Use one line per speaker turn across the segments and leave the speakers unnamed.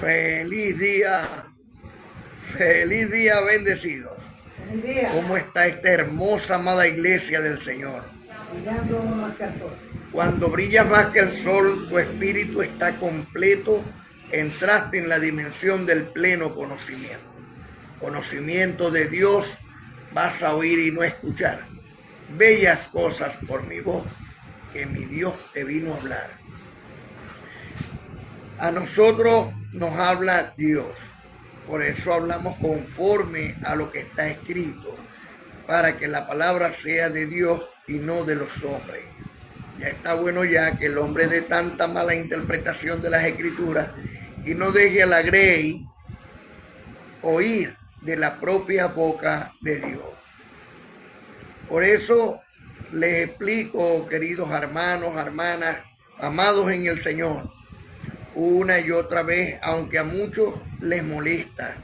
Feliz día bendecidos.
Feliz día.
¿Cómo está esta hermosa, amada iglesia del Señor?
Brillando más que el sol.
Cuando brillas más que el sol, tu espíritu está completo, entraste en la dimensión del pleno conocimiento. Conocimiento de Dios, vas a oír y no escuchar. Bellas cosas por mi voz, que mi Dios te vino a hablar. A nosotros nos habla Dios, por eso hablamos conforme a lo que está escrito, para que la palabra sea de Dios y no de los hombres. Ya está bueno ya que el hombre dé tanta mala interpretación de las escrituras y no deje a la grey oír de la propia boca de Dios. Por eso les explico, queridos hermanos, hermanas, amados en el Señor, una y otra vez, aunque a muchos les molesta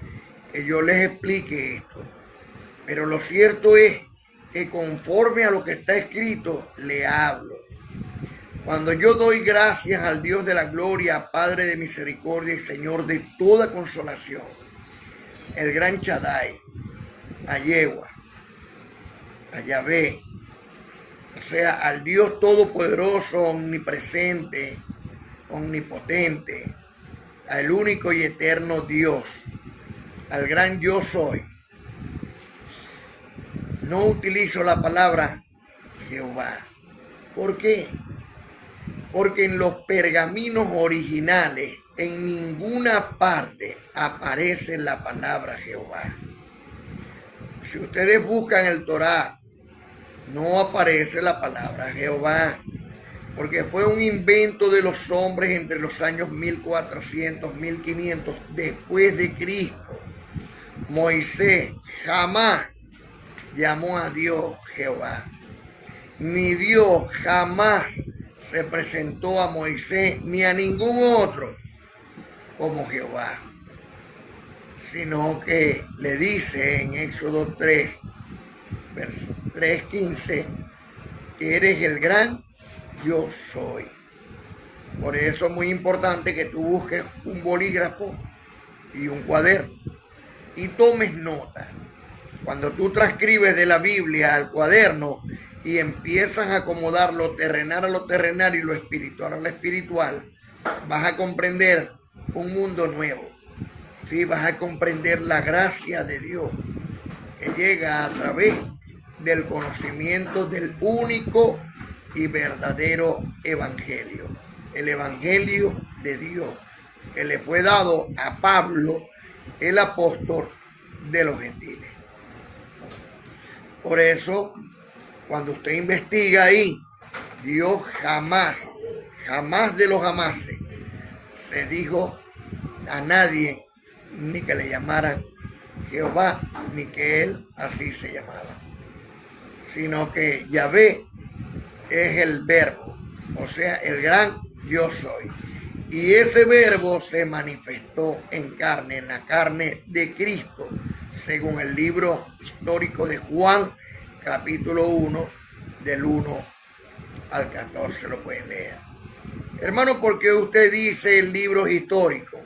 que yo les explique esto, pero lo cierto es que conforme a lo que está escrito, le hablo. Cuando yo doy gracias al Dios de la gloria, Padre de misericordia y Señor de toda consolación, el gran Shaddai, a Yehua, a Yahvé, o sea, al Dios todopoderoso, omnipresente, omnipotente, al único y eterno Dios, al gran yo soy. No utilizo la palabra Jehová. ¿Por qué? Porque en los pergaminos originales en ninguna parte aparece la palabra Jehová. Si ustedes buscan el Torá, no aparece la palabra Jehová, porque fue un invento de los hombres entre los años 1400, 1500 después de Cristo. Moisés jamás llamó a Dios Jehová, ni Dios jamás se presentó a Moisés ni a ningún otro como Jehová, sino que le dice en Éxodo 3, verso 3:15, que eres el gran yo soy. Por eso es muy importante que tú busques un bolígrafo y un cuaderno y tomes nota. Cuando tú transcribes de la Biblia al cuaderno y empiezas a acomodar lo terrenal a lo terrenal y lo espiritual a lo espiritual, vas a comprender un mundo nuevo. Sí, vas a comprender la gracia de Dios que llega a través del conocimiento del único y verdadero evangelio, el evangelio de Dios, que le fue dado a Pablo, el apóstol de los gentiles. Por eso, cuando usted investiga ahí, Dios jamás de los jamases se dijo a nadie ni que le llamaran Jehová, ni que él así se llamaba, sino que Yahvé es el verbo, o sea, el gran yo soy. Y ese verbo se manifestó en carne, en la carne de Cristo, según el libro histórico de Juan, capítulo 1, del 1 al 14, lo pueden leer. Hermano, ¿por qué usted dice el libro histórico?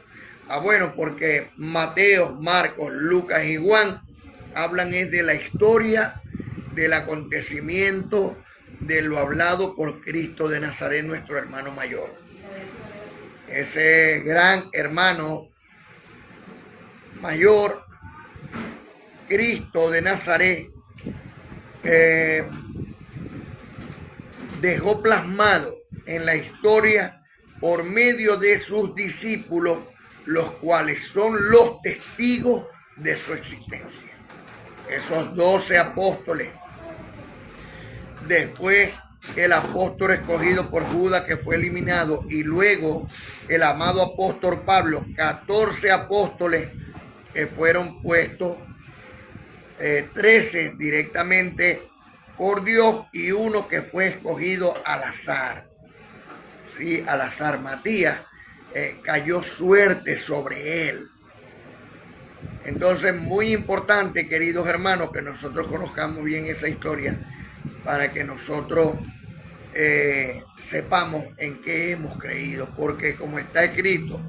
Bueno, porque Mateo, Marcos, Lucas y Juan hablan es de la historia, del acontecimiento, de lo hablado por Cristo de Nazaret, nuestro hermano mayor. Ese gran hermano mayor, Cristo de Nazaret, dejó plasmado en la historia por medio de sus discípulos, los cuales son los testigos de su existencia. Esos 12 apóstoles. Después el apóstol escogido por Judas, que fue eliminado, y luego el amado apóstol Pablo, 14 apóstoles que fueron puestos, 13 directamente por Dios y uno que fue escogido al azar. Sí, al azar. Matías, cayó suerte sobre él. Entonces, muy importante, queridos hermanos, que nosotros conozcamos bien esa historia para que nosotros sepamos en qué hemos creído, porque como está escrito,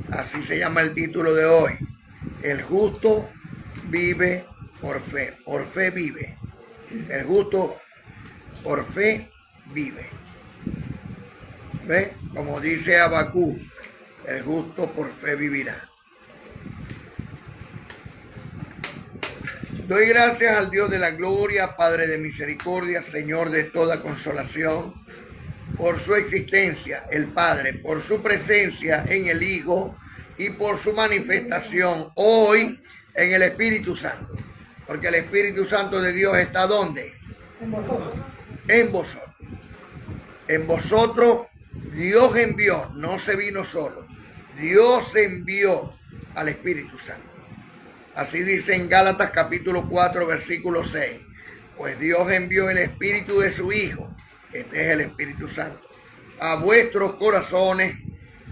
Así se llama el título de hoy. El justo vive por fe vive. El justo por fe vive. ¿Ve? Como dice Habacuc, el justo por fe vivirá. Doy gracias al Dios de la gloria, Padre de misericordia, Señor de toda consolación, por su existencia, el Padre, por su presencia en el Hijo y por su manifestación hoy en el Espíritu Santo. Porque el Espíritu Santo de Dios está ¿dónde?
En vosotros.
En vosotros. En vosotros Dios envió, no se vino solo. Dios envió al Espíritu Santo. Así dice en Gálatas capítulo 4, versículo 6. Pues Dios envió el Espíritu de su Hijo, este es el Espíritu Santo, a vuestros corazones,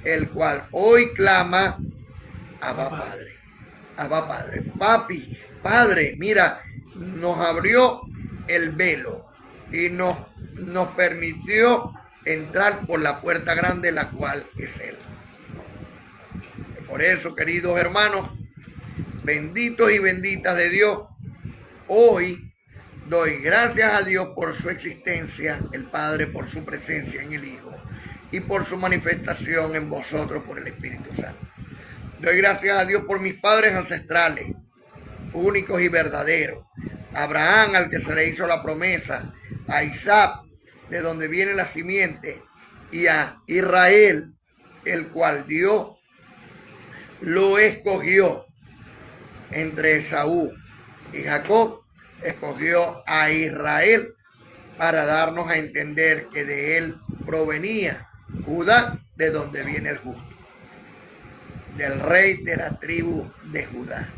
el cual hoy clama, Abba Padre. Abba Padre. Papi, Padre, mira, nos abrió el velo y nos permitió entrar por la puerta grande, la cual es Él. Por eso, queridos hermanos, benditos y benditas de Dios, hoy doy gracias a Dios por su existencia, el Padre, por su presencia en el Hijo y por su manifestación en vosotros por el Espíritu Santo. Doy gracias a Dios por mis padres ancestrales, únicos y verdaderos. Abraham, al que se le hizo la promesa, a Isaac, de donde viene la simiente, y a Israel, el cual Dios lo escogió entre Esaú y Jacob. Escogió a Israel para darnos a entender que de él provenía Judá, de donde viene el justo, del rey de la tribu de Judá.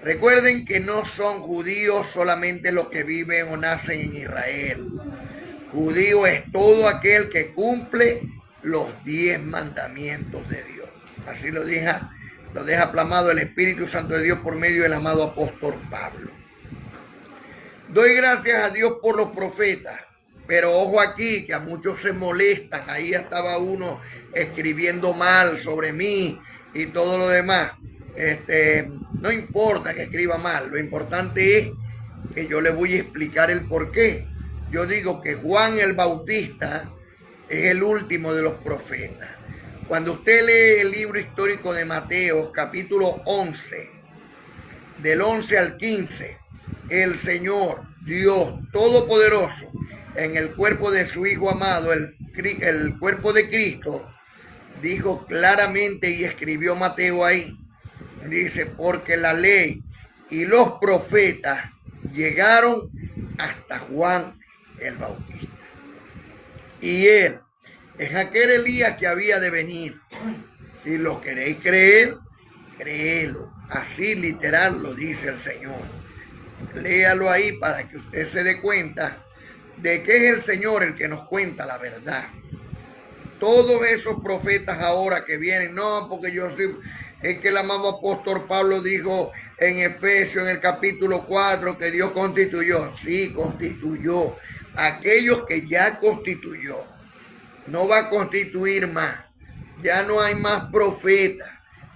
Recuerden que no son judíos solamente los que viven o nacen en Israel. Judío es todo aquel que cumple los 10 mandamientos de Dios. Así lo deja plasmado el Espíritu Santo de Dios por medio del amado apóstol Pablo. Doy gracias a Dios por los profetas, pero ojo aquí que a muchos se molestan. Ahí estaba uno escribiendo mal sobre mí y todo lo demás. No importa que escriba mal, lo importante es que yo le voy a explicar el por qué. Yo digo que Juan el Bautista es el último de los profetas. Cuando usted lee el libro histórico de Mateo, capítulo 11, del 11 al 15, el Señor, Dios Todopoderoso, en el cuerpo de su Hijo amado, el cuerpo de Cristo, dijo claramente y escribió Mateo ahí, dice, porque la ley y los profetas llegaron hasta Juan el Bautista. Y él es aquel Elías que había de venir. Si lo queréis creer, créelo. Así literal lo dice el Señor. Léalo ahí para que usted se dé cuenta de que es el Señor el que nos cuenta la verdad. Todos esos profetas ahora que vienen, no, porque yo soy... Es que el amado apóstol Pablo dijo en Efesios, en el capítulo 4, que Dios constituyó. Sí, constituyó. Aquellos que ya constituyó. No va a constituir más. Ya no hay más profetas.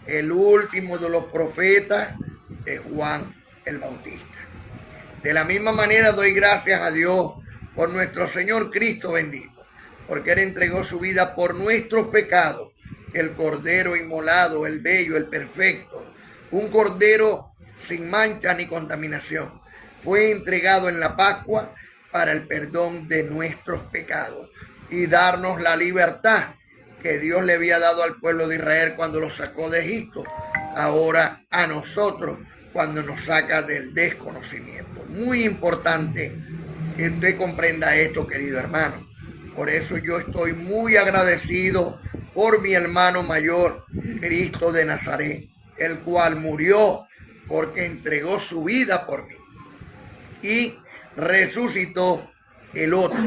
El último de los profetas es Juan el Bautista. De la misma manera doy gracias a Dios por nuestro Señor Cristo bendito, porque Él entregó su vida por nuestros pecados. El cordero inmolado, el bello, el perfecto, un cordero sin mancha ni contaminación, fue entregado en la Pascua para el perdón de nuestros pecados y darnos la libertad que Dios le había dado al pueblo de Israel cuando lo sacó de Egipto, ahora a nosotros cuando nos saca del desconocimiento. Muy importante que usted comprenda esto, querido hermano. Por eso yo estoy muy agradecido por mi hermano mayor, Cristo de Nazaret, el cual murió porque entregó su vida por mí y resucitó el otro,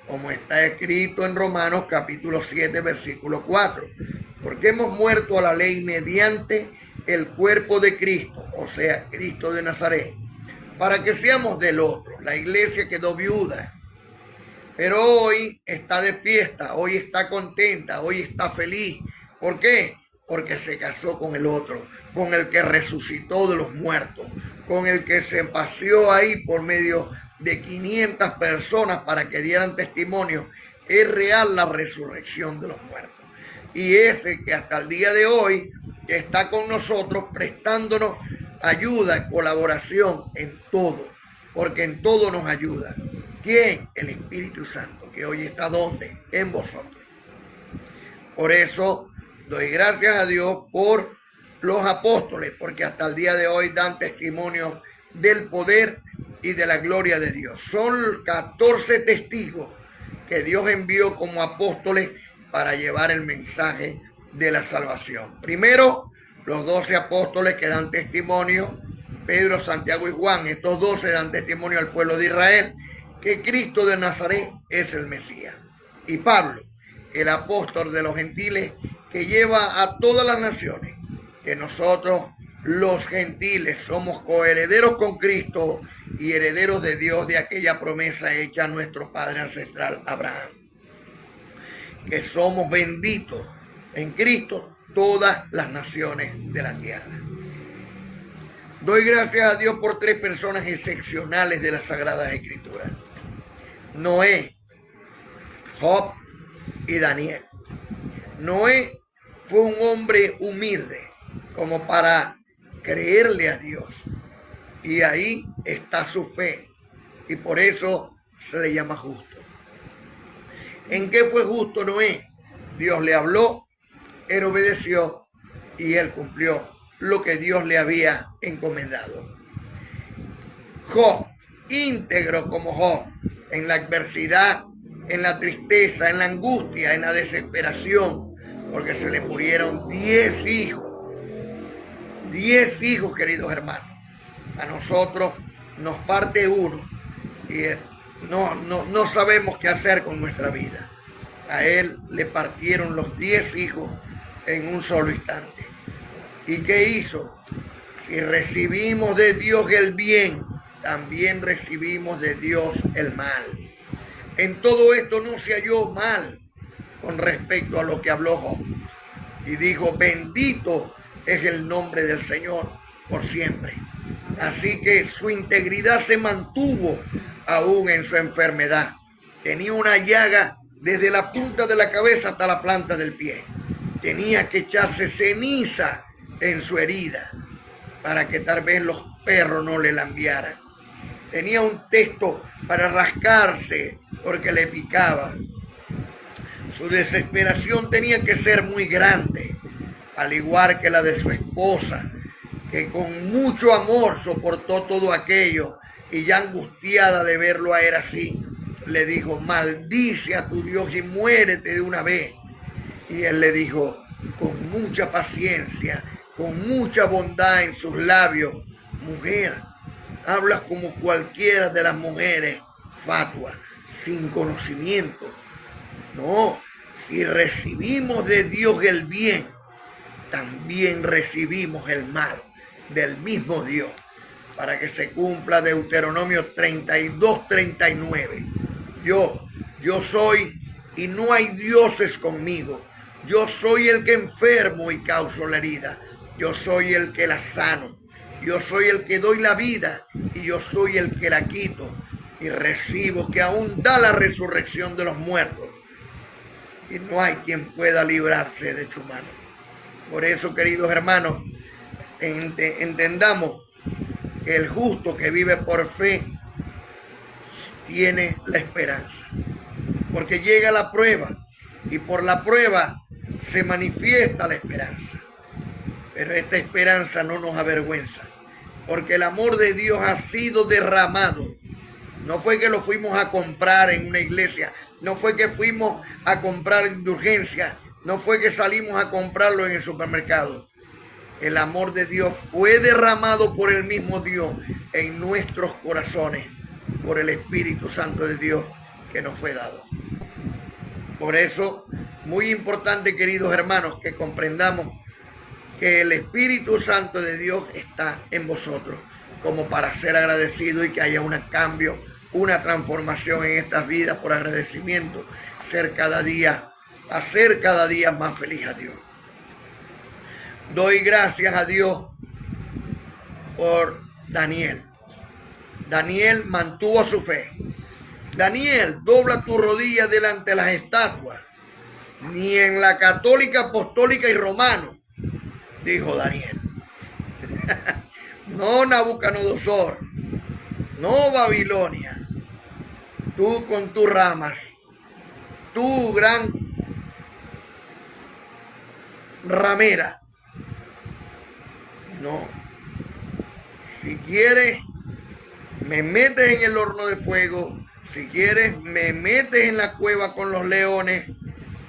como está escrito en Romanos capítulo 7, versículo 4, porque hemos muerto a la ley mediante el cuerpo de Cristo, o sea, Cristo de Nazaret, para que seamos del otro. La iglesia quedó viuda, pero hoy está de fiesta, hoy está contenta, hoy está feliz. ¿Por qué? porque se casó con el otro, con el que resucitó de los muertos, con el que se paseó ahí por medio de 500 personas para que dieran testimonio. Es real la resurrección de los muertos. Y ese que hasta el día de hoy está con nosotros prestándonos ayuda, colaboración en todo, porque en todo nos ayuda. ¿Quién? El Espíritu Santo, que hoy está ¿dónde? En vosotros. Por eso doy gracias a Dios por los apóstoles, porque hasta el día de hoy dan testimonio del poder y de la gloria de Dios. Son 14 testigos que Dios envió como apóstoles para llevar el mensaje de la salvación. Primero, los 12 apóstoles que dan testimonio, Pedro, Santiago y Juan. Estos 12 dan testimonio al pueblo de Israel que Cristo de Nazaret es el Mesías. Y Pablo, el apóstol de los gentiles, que lleva a todas las naciones que nosotros, los gentiles, somos coherederos con Cristo y herederos de Dios, de aquella promesa hecha a nuestro padre ancestral Abraham, que somos benditos en Cristo todas las naciones de la tierra. Doy gracias a Dios por 3 personas excepcionales de las Sagradas Escrituras: Noé, Job y Daniel. Noé fue un hombre humilde como para creerle a Dios, y ahí está su fe, y por eso se le llama justo. ¿En qué fue justo Noé? Dios le habló, él obedeció y él cumplió lo que Dios le había encomendado. Job, íntegro como Job, en la adversidad, en la tristeza, en la angustia, en la desesperación, porque se le murieron 10 hijos. 10 hijos, queridos hermanos. A nosotros nos parte uno y no sabemos qué hacer con nuestra vida. A él le partieron los 10 hijos en un solo instante. ¿Y qué hizo? Si recibimos de Dios el bien, también recibimos de Dios el mal. En todo esto no se halló mal con respecto a lo que habló Job. Y dijo: bendito es el nombre del Señor por siempre. Así que su integridad se mantuvo aún en su enfermedad. Tenía una llaga desde la punta de la cabeza hasta la planta del pie. Tenía que echarse ceniza en su herida para que tal vez los perros no le lambiaran. Tenía un testo para rascarse porque le picaba. Su desesperación tenía que ser muy grande, al igual que la de su esposa, que con mucho amor soportó todo aquello, y ya angustiada de verlo a él así, le dijo: maldice a tu Dios y muérete de una vez. Y él le dijo con mucha paciencia, con mucha bondad en sus labios: mujer, hablas como cualquiera de las mujeres fatuas, sin conocimiento. No, si recibimos de Dios el bien, también recibimos el mal del mismo Dios, para que se cumpla Deuteronomio 32:39. Yo soy y no hay dioses conmigo. Yo soy el que enfermo y causo la herida. Yo soy el que la sano. Yo soy el que doy la vida y yo soy el que la quito. Y recibo, que aún da la resurrección de los muertos. Y no hay quien pueda librarse de su mano. Por eso, queridos hermanos, entendamos que el justo que vive por fe tiene la esperanza. Porque llega la prueba y por la prueba se manifiesta la esperanza. Pero esta esperanza no nos avergüenza, porque el amor de Dios ha sido derramado. No fue que lo fuimos a comprar en una iglesia, no fue que fuimos a comprar indulgencia, no fue que salimos a comprarlo en el supermercado. El amor de Dios fue derramado por el mismo Dios en nuestros corazones, por el Espíritu Santo de Dios que nos fue dado. Por eso, muy importante, queridos hermanos, que comprendamos que el Espíritu Santo de Dios está en vosotros, como para ser agradecido y que haya un cambio, una transformación en estas vidas por agradecimiento, hacer cada día más feliz a Dios. Doy gracias a Dios por Daniel. Daniel mantuvo su fe. Daniel, dobla tu rodilla delante de las estatuas. Ni en la católica, apostólica y romano, dijo Daniel. No Nabucodonosor, no Babilonia. Tú con tus ramas, tú gran ramera. No. Si quieres, me metes en el horno de fuego. Si quieres, me metes en la cueva con los leones.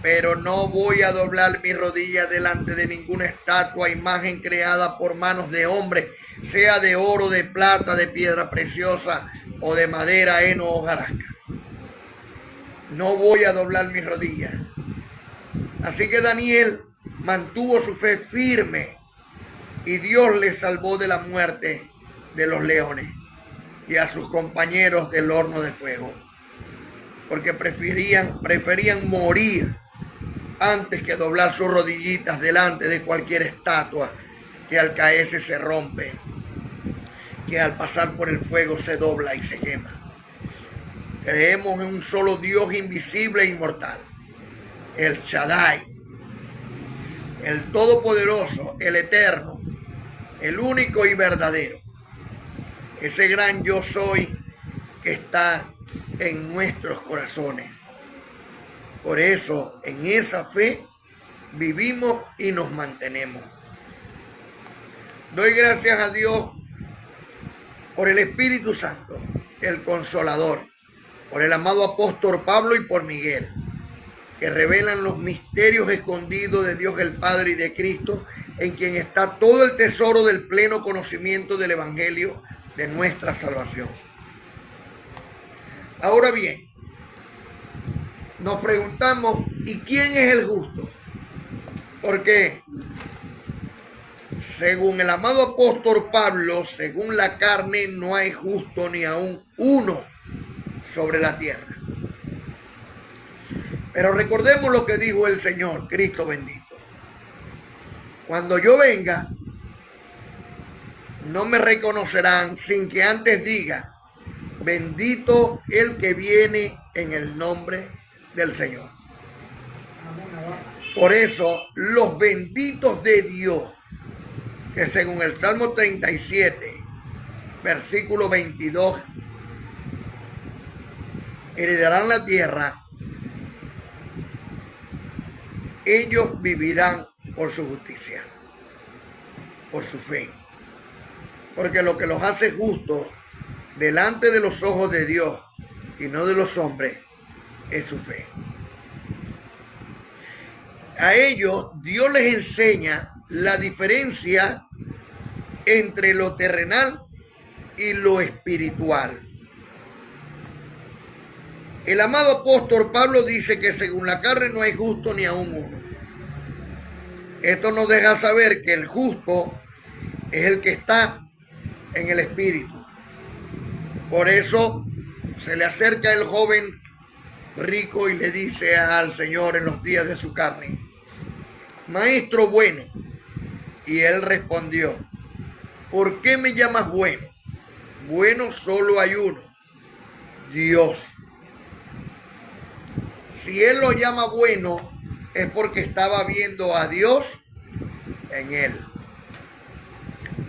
Pero no voy a doblar mis rodillas delante de ninguna estatua, imagen creada por manos de hombre, sea de oro, de plata, de piedra preciosa o de madera, heno o hojarasca. No voy a doblar mis rodillas. Así que Daniel mantuvo su fe firme y Dios le salvó de la muerte de los leones y a sus compañeros del horno de fuego, porque preferían morir antes que doblar sus rodillitas delante de cualquier estatua que al caerse se rompe, que al pasar por el fuego se dobla y se quema. Creemos en un solo Dios invisible e inmortal, el Shaddai, el Todopoderoso, el Eterno, el único y verdadero, ese gran yo soy que está en nuestros corazones. Por eso, en esa fe, vivimos y nos mantenemos. Doy gracias a Dios por el Espíritu Santo, el Consolador, por el amado apóstol Pablo y por Miguel, que revelan los misterios escondidos de Dios el Padre y de Cristo, en quien está todo el tesoro del pleno conocimiento del Evangelio de nuestra salvación. Ahora bien, nos preguntamos, ¿y quién es el justo? Porque según el amado apóstol Pablo, según la carne, no hay justo ni aún uno sobre la tierra. Pero recordemos lo que dijo el Señor, Cristo bendito. Cuando yo venga, no me reconocerán sin que antes diga, bendito el que viene en el nombre del Señor. Por eso, los benditos de Dios, que según el Salmo 37, versículo 22, heredarán la tierra, ellos vivirán por su justicia, por su fe. Porque lo que los hace justos delante de los ojos de Dios y no de los hombres es su fe. A ellos Dios les enseña la diferencia entre lo terrenal y lo espiritual. El amado apóstol Pablo dice que según la carne no hay justo ni aún uno. Esto nos deja saber que el justo es el que está en el espíritu. Por eso se le acerca el joven rico y le dice al Señor en los días de su carne, Maestro bueno. Y él respondió, ¿por qué me llamas bueno? Bueno solo hay uno, Dios. Si él lo llama bueno, es porque estaba viendo a Dios en él.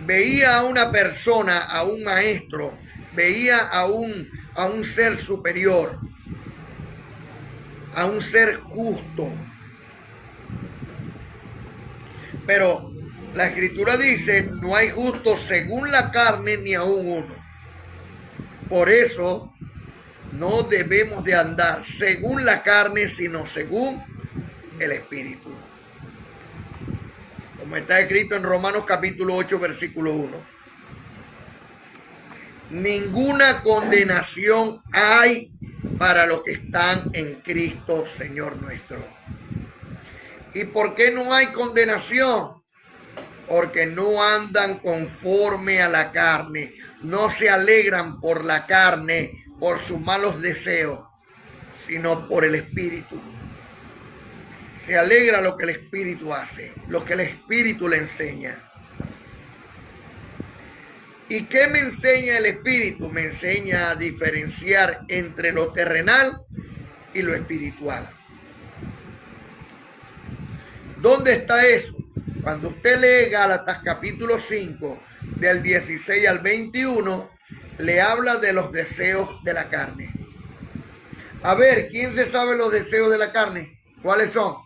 Veía a una persona, a un maestro, veía a un ser superior, a un ser justo. Pero la Escritura dice, no hay justo según la carne ni aún uno. Por eso no debemos de andar según la carne, sino según el Espíritu. Como está escrito en Romanos capítulo 8, versículo 1. Ninguna condenación hay para los que están en Cristo, Señor nuestro. ¿Y por qué no hay condenación? Porque no andan conforme a la carne, no se alegran por la carne, por sus malos deseos, sino por el Espíritu. se alegra lo que el Espíritu hace, lo que el Espíritu le enseña. ¿Y qué me enseña el Espíritu? Me enseña a diferenciar entre lo terrenal y lo espiritual. ¿Dónde está eso? Cuando usted lee Gálatas capítulo 5, del 16 al 21, le habla de los deseos de la carne. A ver, ¿quién se sabe los deseos de la carne? ¿Cuáles son?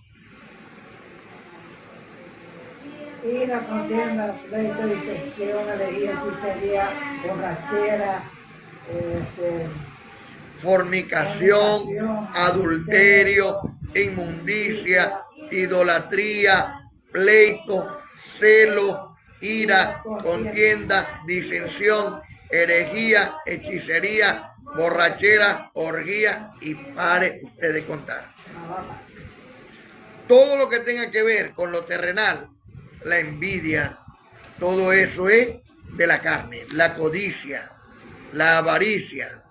Ira, contienda, pleito, disección, alegría, hechicería, borrachera,
fornicación, adulterio, inmundicia, idolatría, pleito, celo, ira, contienda, disensión, herejía, hechicería, borrachera, orgía, y pare usted de contar. Todo lo que tenga que ver con lo terrenal, la envidia, todo eso es de la carne, la codicia, la avaricia.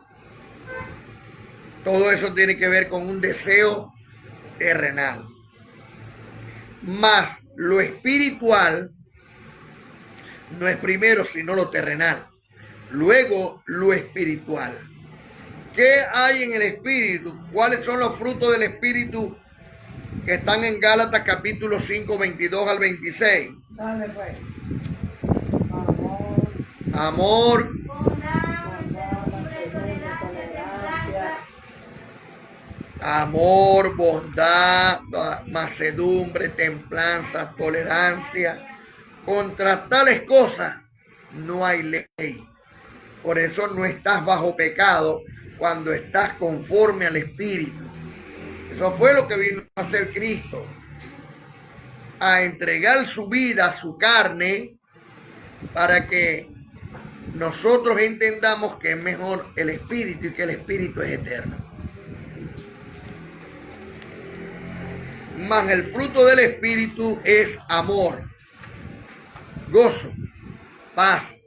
Todo eso tiene que ver con un deseo terrenal. Más lo espiritual no es primero sino lo terrenal. Luego lo espiritual. ¿Qué hay en el espíritu? ¿Cuáles son los frutos del espíritu que están en Gálatas capítulo 5, 22 al 26?
Dale pues.
Amor, amor, bondad, mansedumbre, templanza, tolerancia. Contra tales cosas no hay ley. Por eso no estás bajo pecado cuando estás conforme al Espíritu. Eso fue lo que vino a hacer Cristo. A entregar su vida, su carne, para que nosotros entendamos que es mejor el Espíritu y que el Espíritu es eterno. Mas el fruto del Espíritu es amor, gozo, paz,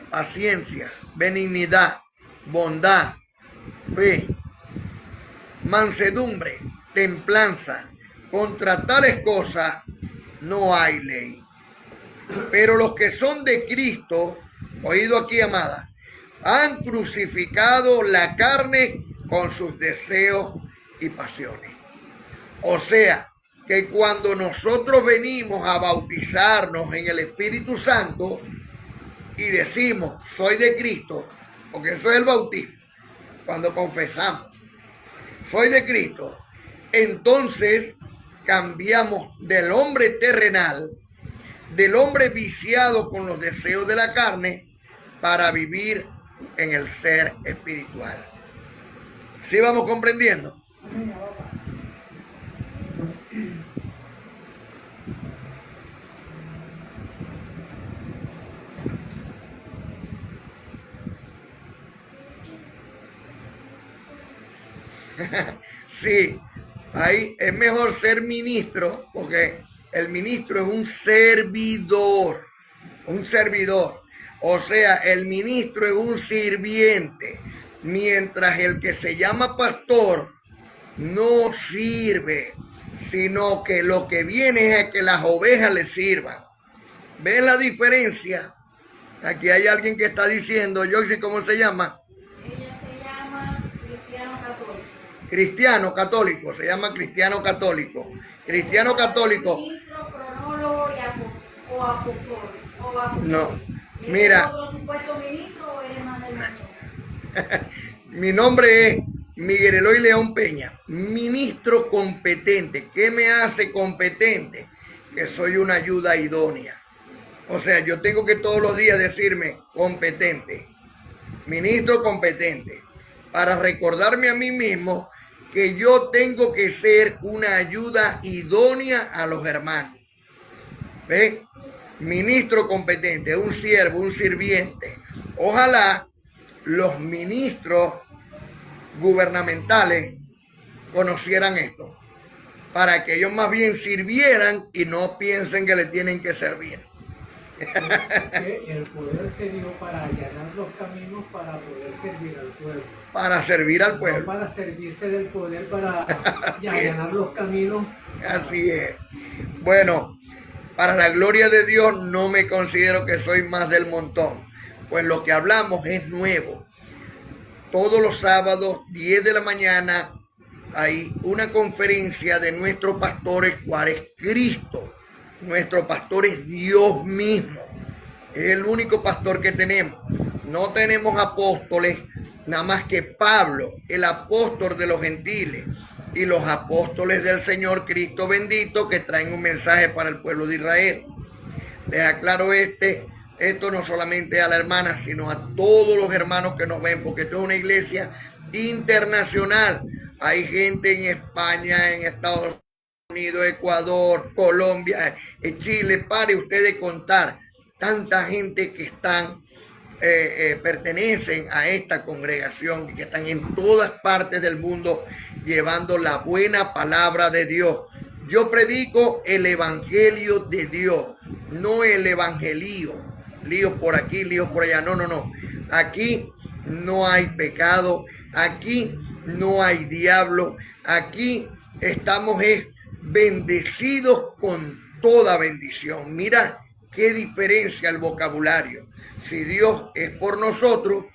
paciencia, benignidad, bondad, fe, mansedumbre, templanza. Contra tales cosas no hay ley. Pero los que son de Cristo, oído aquí, amada, han crucificado la carne con sus deseos y pasiones. O sea, que cuando nosotros venimos a bautizarnos en el Espíritu Santo y decimos, soy de Cristo, porque eso es el bautismo, cuando confesamos, soy de Cristo, entonces cambiamos del hombre terrenal, del hombre viciado con los deseos de la carne, para vivir en el ser espiritual. ¿Sí vamos comprendiendo? Sí, ahí es mejor ser ministro, porque el ministro es un servidor, o sea, el ministro es un sirviente, mientras el que se llama pastor no sirve, sino que lo que viene es a que las ovejas le sirvan. ¿Ven la diferencia? Aquí hay alguien que está diciendo, Joyce, ¿cómo se llama?
Ella se llama Cristiano Católico.
Cristiano católico, se llama cristiano católico. Cristiano católico.
Ministro, cronólogo o apóstol.
No, mira.
¿Otro supuesto ministro o eres más del mundo?
Mi nombre es Miguel Eloy León Peña, ministro competente. ¿Qué me hace competente? Que soy una ayuda idónea. O sea, yo tengo que todos los días decirme competente, ministro competente, para recordarme a mí mismo que yo tengo que ser una ayuda idónea a los hermanos. ¿Ves? Ministro competente, un siervo, un sirviente. Ojalá los ministros gubernamentales conocieran esto, para que ellos más bien sirvieran y no piensen que le tienen que servir.
Que el poder se dio para allanar los caminos para poder servir al pueblo.
Para servir al
No
pueblo.
para servirse del poder para
Así es.
allanar los caminos.
Así es. Bueno, para la gloria de Dios no me considero que soy más del montón, pues lo que hablamos es nuevo. Todos los sábados, 10 de la mañana, hay una conferencia de nuestro pastor, el cual es Cristo. Nuestro pastor es Dios mismo. Es el único pastor que tenemos. No tenemos apóstoles, nada más que Pablo, el apóstol de los gentiles, y los apóstoles del Señor Cristo bendito, que traen un mensaje para el pueblo de Israel. Les aclaro esto no solamente a la hermana, sino a todos los hermanos que nos ven, porque esto es una iglesia internacional. Hay gente en España, en Estados Unidos, Ecuador, Colombia, Chile. Pare usted de contar tanta gente que están pertenecen a esta congregación y que están en todas partes del mundo llevando la buena palabra de Dios. Yo predico el evangelio de Dios, no el evangelio. Líos por aquí, líos por allá. No, no, no. Aquí no hay pecado. Aquí no hay diablo. Aquí estamos bendecidos con toda bendición. Mira qué diferencia el vocabulario. Si Dios es por nosotros,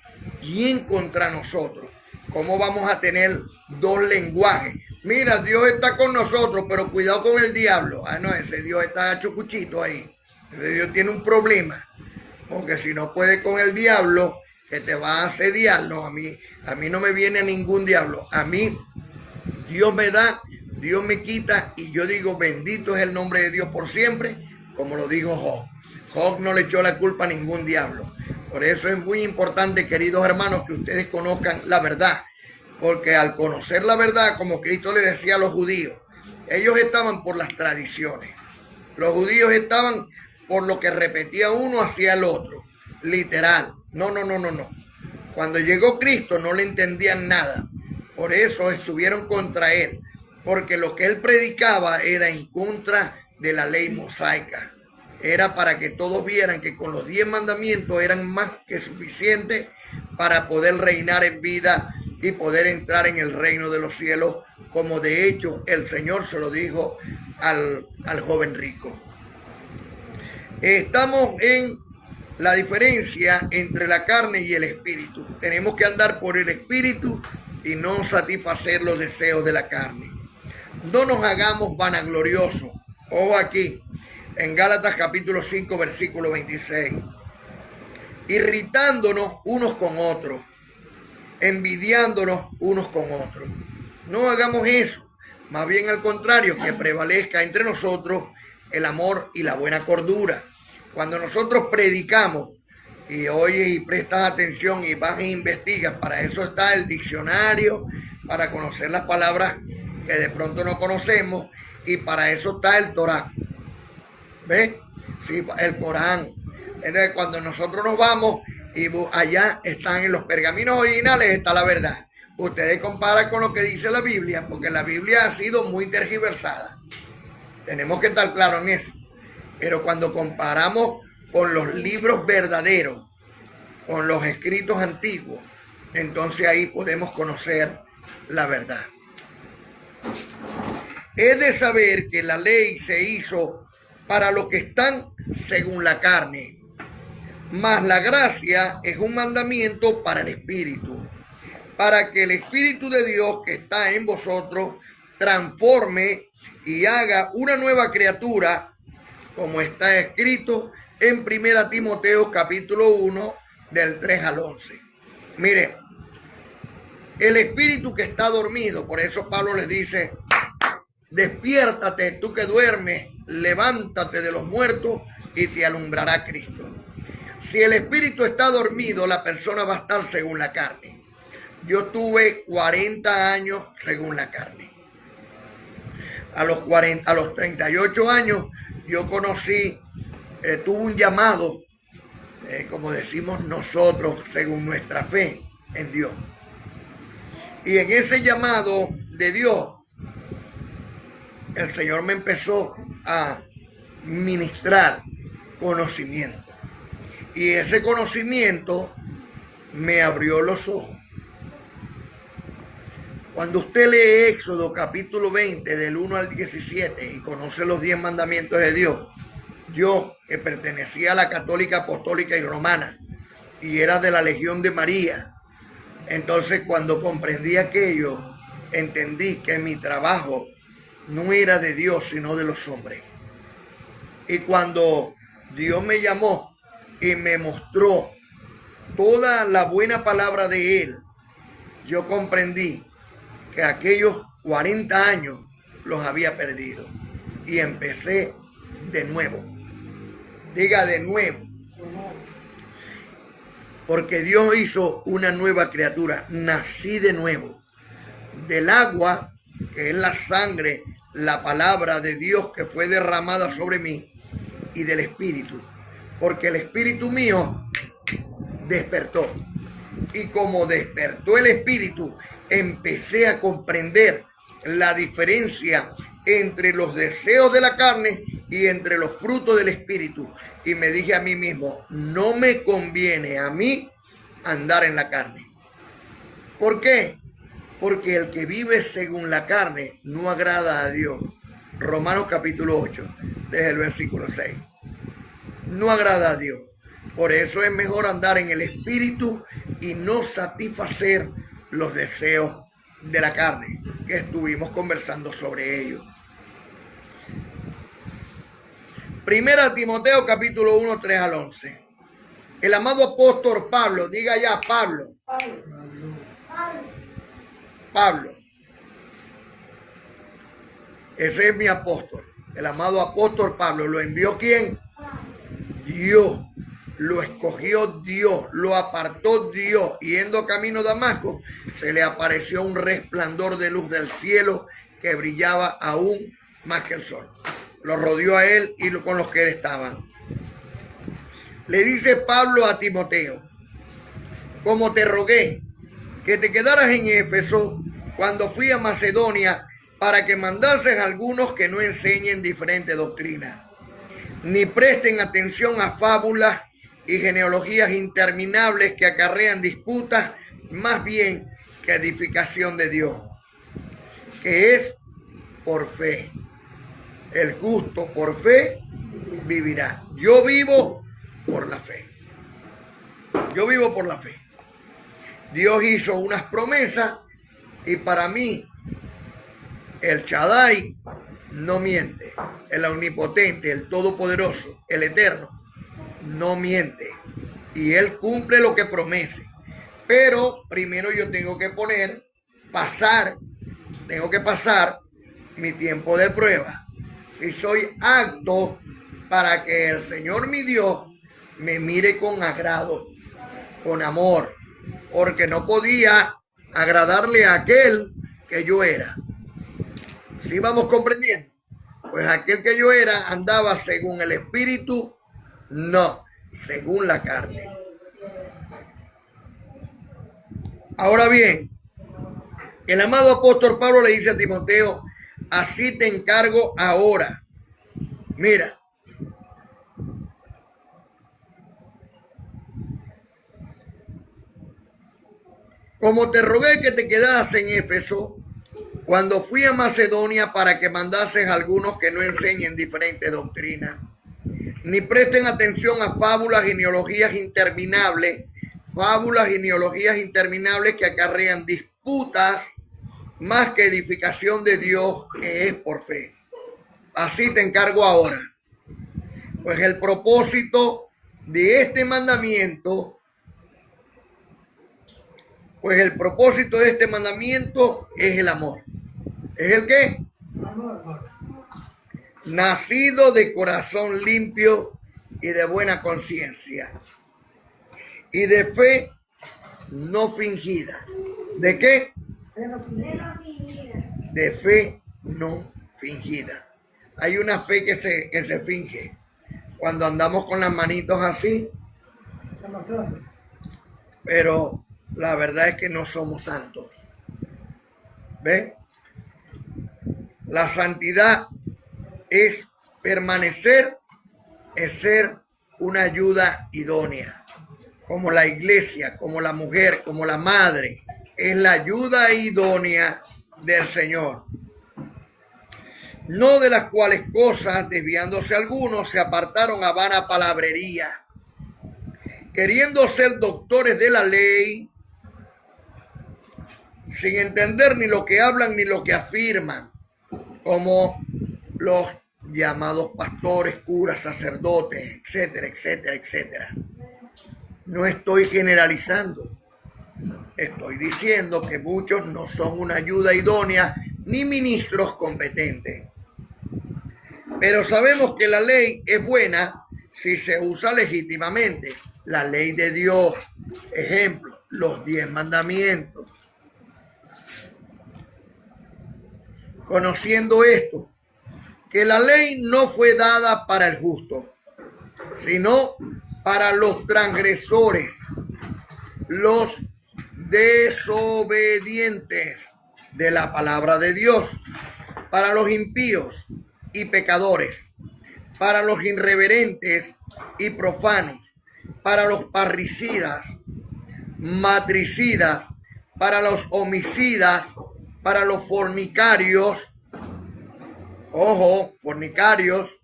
¿quién contra nosotros? ¿Cómo vamos a tener dos lenguajes? Mira, Dios está con nosotros, pero cuidado con el diablo. Ah, no, ese Dios está chucuchito ahí. Ese Dios tiene un problema. Porque si no puede con el diablo, que te va a asediar. No, a mí no me viene ningún diablo. A mí Dios me da, Dios me quita, y yo digo, bendito es el nombre de Dios por siempre, como lo dijo Job. Job no le echó la culpa a ningún diablo. Por eso es muy importante, queridos hermanos, que ustedes conozcan la verdad. Porque al conocer la verdad, como Cristo le decía a los judíos, ellos estaban por las tradiciones. Los judíos estaban por lo que repetía uno hacia el otro. Literal. No. Cuando llegó Cristo no le entendían nada. Por eso estuvieron contra él. Porque lo que él predicaba era en contra de la ley mosaica. Era para que todos vieran que con los 10 mandamientos eran más que suficientes para poder reinar en vida y poder entrar en el reino de los cielos, como de hecho el Señor se lo dijo al joven rico. Estamos en la diferencia entre la carne y el espíritu. Tenemos que andar por el espíritu y no satisfacer los deseos de la carne. No nos hagamos vanagloriosos. Ojo aquí, en Gálatas capítulo 5, versículo 26. Irritándonos unos con otros, envidiándonos unos con otros. No hagamos eso. Más bien al contrario, que prevalezca entre nosotros el amor y la buena cordura. Cuando nosotros predicamos y oyes y prestas atención y vas e investigas, para eso está el diccionario, para conocer las palabras que de pronto no conocemos, y para eso está el Torá. ¿Ves? Sí, el Corán. Entonces, cuando nosotros nos vamos y allá están en los pergaminos originales, está la verdad. Ustedes comparan con lo que dice la Biblia, porque la Biblia ha sido muy tergiversada. Tenemos que estar claros en eso. Pero cuando comparamos con los libros verdaderos, con los escritos antiguos, entonces ahí podemos conocer la verdad. Es de saber que la ley se hizo para los que están según la carne, mas la gracia es un mandamiento para el espíritu, para que el espíritu de Dios que está en vosotros transforme y haga una nueva criatura, como está escrito en 1 Timoteo capítulo 1 del 3 al 11. Mire, el espíritu que está dormido, por eso Pablo les dice, despiértate tú que duermes, levántate de los muertos y te alumbrará Cristo. Si el espíritu está dormido, la persona va a estar según la carne. Yo tuve 40 años según la carne. A los 38 años yo conocí, tuve un llamado, como decimos nosotros, según nuestra fe en Dios. Y en ese llamado de Dios, el Señor me empezó a ministrar conocimiento. Y ese conocimiento me abrió los ojos. Cuando usted lee Éxodo capítulo 20 del 1 al 17 y conoce los 10 mandamientos de Dios, yo que pertenecía a la católica, apostólica y romana y era de la Legión de María, entonces cuando comprendí aquello, entendí que mi trabajo no era de Dios sino de los hombres. Y cuando Dios me llamó y me mostró toda la buena palabra de Él, yo comprendí que aquellos 40 años los había perdido y empecé de nuevo. Diga de nuevo. Porque Dios hizo una nueva criatura. Nací de nuevo. Del agua, que es la sangre, la palabra de Dios que fue derramada sobre mí, y del Espíritu. Porque el Espíritu mío despertó. Y como despertó el Espíritu, empecé a comprender la diferencia entre los deseos de la carne y entre los frutos del Espíritu. Y me dije a mí mismo, no me conviene a mí andar en la carne. ¿Por qué? Porque el que vive según la carne no agrada a Dios. Romanos capítulo 8, desde el versículo 6. No agrada a Dios. Por eso es mejor andar en el Espíritu y no satisfacer los deseos de la carne, que estuvimos conversando sobre ello. Primera Timoteo capítulo 1, 3 al 11. El amado apóstol Pablo, diga ya Pablo. Pablo. Ese es mi apóstol. El amado apóstol Pablo. ¿Lo envió quién? Dios. Lo escogió Dios, lo apartó Dios. Yendo camino a Damasco, se le apareció un resplandor de luz del cielo que brillaba aún más que el sol. Lo rodeó a él y con los que él estaban. Le dice Pablo a Timoteo, como te rogué que te quedaras en Éfeso cuando fui a Macedonia para que mandases a algunos que no enseñen diferente doctrina, ni presten atención a fábulas y genealogías interminables que acarrean disputas, más bien que edificación de Dios, que es por fe. El justo por fe vivirá. Yo vivo por la fe. Yo vivo por la fe. Dios hizo unas promesas y para mí el Shaddai no miente. El omnipotente, el todopoderoso, el eterno, no miente. Y Él cumple lo que promete. Pero primero yo tengo que pasar mi tiempo de prueba. Si soy apto para que el Señor mi Dios me mire con agrado, con amor, porque no podía agradarle a aquel que yo era. ¿Sí vamos comprendiendo? Pues aquel que yo era andaba según el Espíritu, no según la carne. Ahora bien, el amado apóstol Pablo le dice a Timoteo, así te encargo ahora. Mira, como te rogué que te quedaras en Éfeso, cuando fui a Macedonia para que mandases a algunos que no enseñen diferentes doctrinas, ni presten atención a fábulas y genealogías interminables que acarrean disputas, más que edificación de Dios, que es por fe. Así te encargo ahora. Pues el propósito de este mandamiento, es el amor. ¿Es el qué?
Amor.
Nacido de corazón limpio y de buena conciencia. Y de fe no fingida. ¿De qué? De fe no fingida. Hay una fe que se finge. Cuando andamos con las manitos así. Pero la verdad es que no somos santos. ¿Ve? La santidad es permanecer, es ser una ayuda idónea, como la iglesia, como la mujer, como la madre, es la ayuda idónea del Señor. No de las cuales cosas, desviándose algunos, se apartaron a vana palabrería, queriendo ser doctores de la ley, sin entender ni lo que hablan ni lo que afirman, como los llamados pastores, curas, sacerdotes, etcétera, etcétera, etcétera. No estoy generalizando. Estoy diciendo que muchos no son una ayuda idónea ni ministros competentes. Pero sabemos que la ley es buena si se usa legítimamente. La ley de Dios, ejemplo, los 10 mandamientos. Conociendo esto, que la ley no fue dada para el justo, sino para los transgresores, los desobedientes de la palabra de Dios, para los impíos y pecadores, para los irreverentes y profanos, para los parricidas, matricidas, para los homicidas, para los fornicarios, ojo, fornicarios,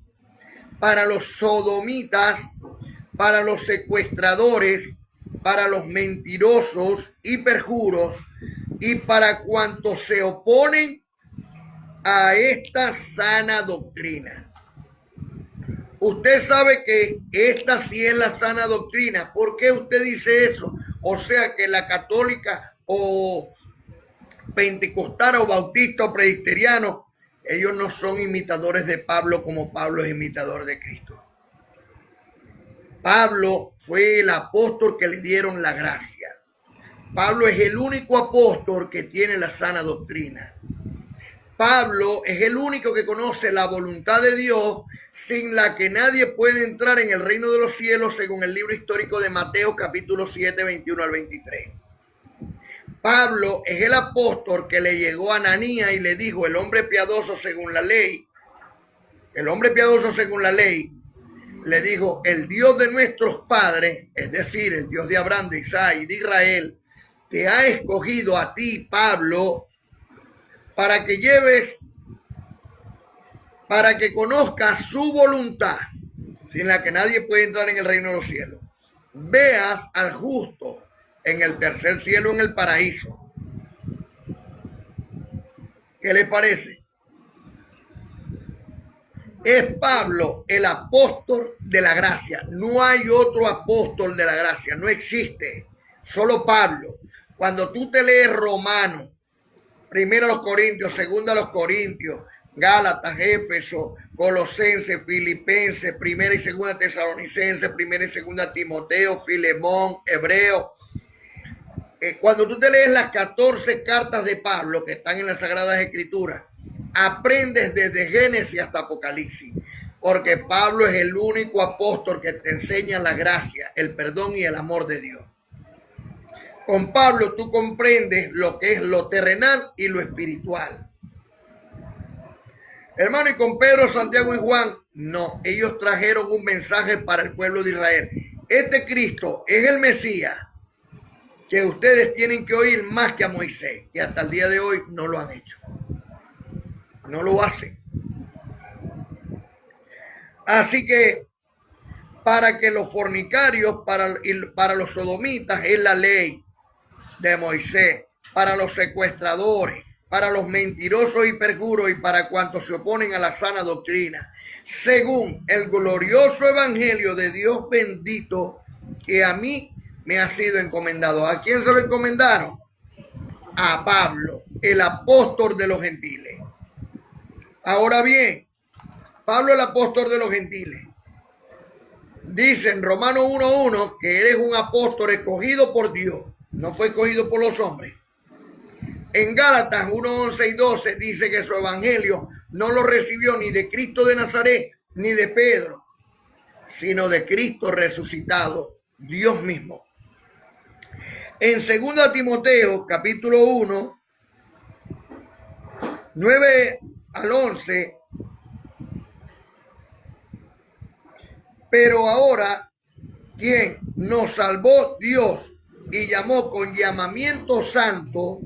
para los sodomitas, para los secuestradores, para los mentirosos y perjuros, y para cuantos se oponen a esta sana doctrina. Usted sabe que esta sí es la sana doctrina. ¿Por qué usted dice eso? O sea que la católica o pentecostal o bautista o presbiteriano, ellos no son imitadores de Pablo como Pablo es imitador de Cristo. Pablo fue el apóstol que le dieron la gracia. Pablo es el único apóstol que tiene la sana doctrina. Pablo es el único que conoce la voluntad de Dios, sin la que nadie puede entrar en el reino de los cielos, según el libro histórico de Mateo, capítulo 7, 21 al 23. Pablo es el apóstol que le llegó a Ananías y le dijo, el hombre piadoso según la ley, le dijo, el Dios de nuestros padres, es decir, el Dios de Abraham, de Isaac y de Israel, te ha escogido a ti, Pablo, para que lleves, para que conozcas su voluntad, sin la que nadie puede entrar en el reino de los cielos. Veas al justo en el tercer cielo, en el paraíso. ¿Qué les parece? Es Pablo el apóstol de la gracia. No hay otro apóstol de la gracia. No existe. Solo Pablo. Cuando tú te lees Romanos, primero a los Corintios, segundo a los Corintios, Gálatas, Éfeso, Colosenses, Filipenses, primera y segunda Tesalonicenses, primera y segunda Timoteo, Filemón, Hebreo. Cuando tú te lees las 14 cartas de Pablo que están en las Sagradas Escrituras, aprendes desde Génesis hasta Apocalipsis, porque Pablo es el único apóstol que te enseña la gracia, el perdón y el amor de Dios. Con Pablo tú comprendes lo que es lo terrenal y lo espiritual. Hermano, y con Pedro, Santiago y Juan, no, ellos trajeron un mensaje para el pueblo de Israel. Este Cristo es el Mesías que ustedes tienen que oír más que a Moisés, que hasta el día de hoy no lo han hecho. No lo hacen. Así que para que los fornicarios, para los sodomitas es la ley de Moisés, para los secuestradores, para los mentirosos y perjuros y para cuantos se oponen a la sana doctrina, según el glorioso evangelio de Dios bendito que a mí me ha sido encomendado. ¿A quién se lo encomendaron? A Pablo, el apóstol de los gentiles. Ahora bien, Pablo el apóstol de los gentiles dice en Romanos 1:1 que eres un apóstol escogido por Dios, no fue escogido por los hombres. En Gálatas 1:11 y 12 dice que su evangelio no lo recibió ni de Cristo de Nazaret ni de Pedro, sino de Cristo resucitado, Dios mismo. En 2 Timoteo capítulo 1, 9 al 11, Pero ahora, ¿quién nos salvó? Dios, y llamó con llamamiento santo,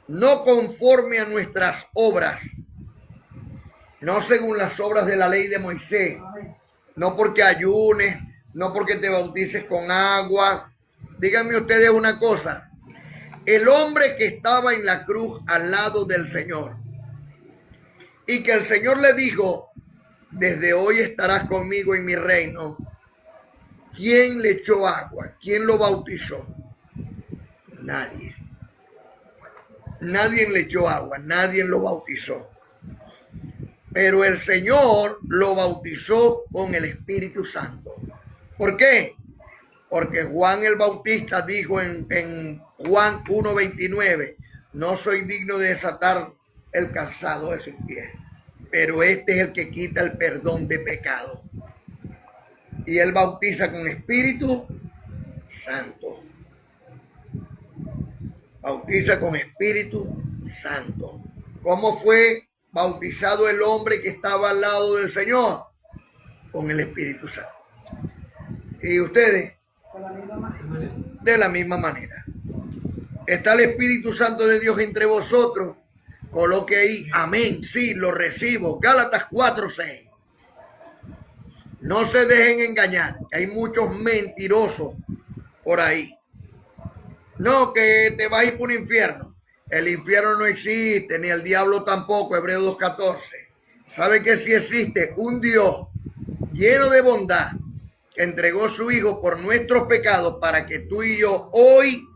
no conforme a nuestras obras, no según las obras de la ley de Moisés, no porque ayunes, no porque te bautices con agua. Díganme ustedes una cosa, el hombre que estaba en la cruz al lado del Señor y que el Señor le dijo, desde hoy estarás conmigo en mi reino, ¿quién le echó agua? ¿Quién lo bautizó? Nadie. Nadie le echó agua, nadie lo bautizó. Pero el Señor lo bautizó con el Espíritu Santo. ¿Por qué? Porque Juan el Bautista dijo en Juan 1:29, no soy digno de desatar el calzado de sus pies, pero este es el que quita el perdón de pecado. Y él bautiza con Espíritu Santo. Bautiza con Espíritu Santo. ¿Cómo fue bautizado el hombre que estaba al lado del Señor? Con el Espíritu Santo. ¿Y ustedes? De la misma manera. ¿Está el Espíritu Santo de Dios entre vosotros? Coloque ahí, amén, sí, lo recibo. Gálatas 4:6. No se dejen engañar, hay muchos mentirosos por ahí. No, que te vas a ir por un infierno. El infierno no existe, ni el diablo tampoco, Hebreos 2:14. ¿Sabe que sí existe? Un Dios lleno de bondad que entregó su Hijo por nuestros pecados para que tú y yo hoy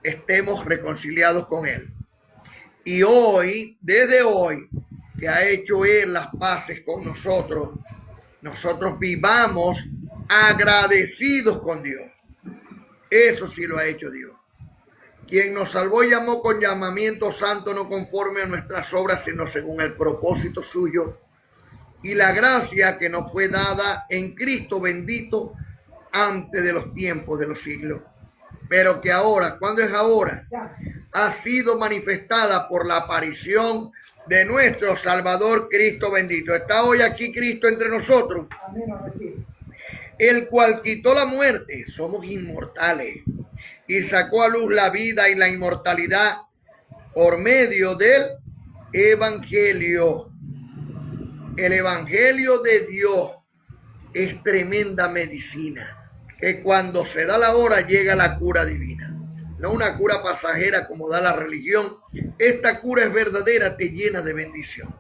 estemos reconciliados con Él. Y hoy, desde hoy, que ha hecho Él las paces con nosotros, nosotros vivamos agradecidos con Dios. Eso sí lo ha hecho Dios. Quien nos salvó y llamó con llamamiento santo, no conforme a nuestras obras, sino según el propósito suyo y la gracia que nos fue dada en Cristo bendito antes de los tiempos de los siglos. Pero que ahora, ¿cuándo es ahora? Ha sido manifestada por la aparición de nuestro Salvador Cristo bendito. ¿Está hoy aquí Cristo entre nosotros? El cual quitó la muerte, somos inmortales, y sacó a luz la vida y la inmortalidad por medio del Evangelio. El Evangelio de Dios es tremenda medicina, que cuando se da la hora llega la cura divina. No una cura pasajera como da la religión. Esta cura es verdadera, te llena de bendición.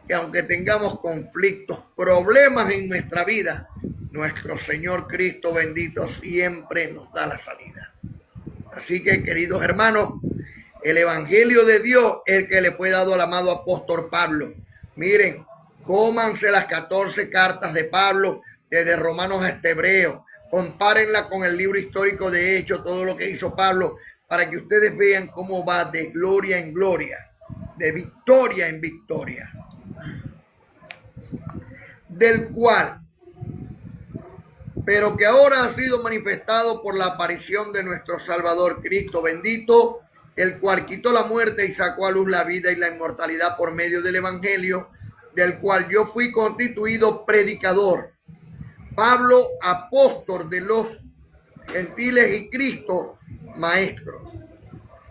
Que aunque tengamos conflictos, problemas en nuestra vida, nuestro Señor Cristo bendito siempre nos da la salida. Así que, queridos hermanos, el Evangelio de Dios es el que le fue dado al amado apóstol Pablo. Miren, cómanse las 14 cartas de Pablo, desde Romanos hasta Hebreos. Compárenla con el libro histórico de Hechos, todo lo que hizo Pablo, para que ustedes vean cómo va de gloria en gloria, de victoria en victoria. Del cual, pero que ahora ha sido manifestado por la aparición de nuestro Salvador Cristo bendito, el cual quitó la muerte y sacó a luz la vida y la inmortalidad por medio del Evangelio, del cual yo fui constituido predicador. Pablo, apóstol de los gentiles, y Cristo, maestro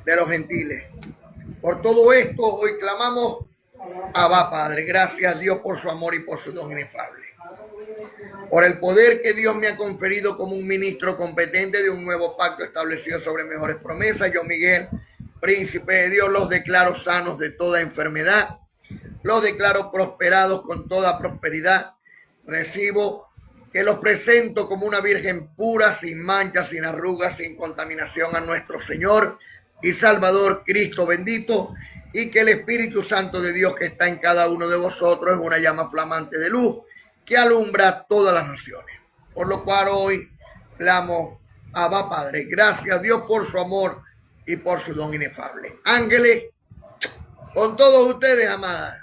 de los gentiles. Por todo esto, hoy clamamos, Abba Padre. Gracias Dios por su amor y por su don inefable. Por el poder que Dios me ha conferido como un ministro competente de un nuevo pacto establecido sobre mejores promesas. Yo, Miguel, príncipe de Dios, los declaro sanos de toda enfermedad. Los declaro prosperados con toda prosperidad. Recibo que los presento como una virgen pura, sin manchas, sin arrugas, sin contaminación a nuestro Señor y Salvador Cristo bendito, y que el Espíritu Santo de Dios que está en cada uno de vosotros es una llama flamante de luz que alumbra a todas las naciones. Por lo cual hoy clamo, Abba Padre. Gracias a Dios por su amor y por su don inefable. Ángeles, con todos ustedes, amadas.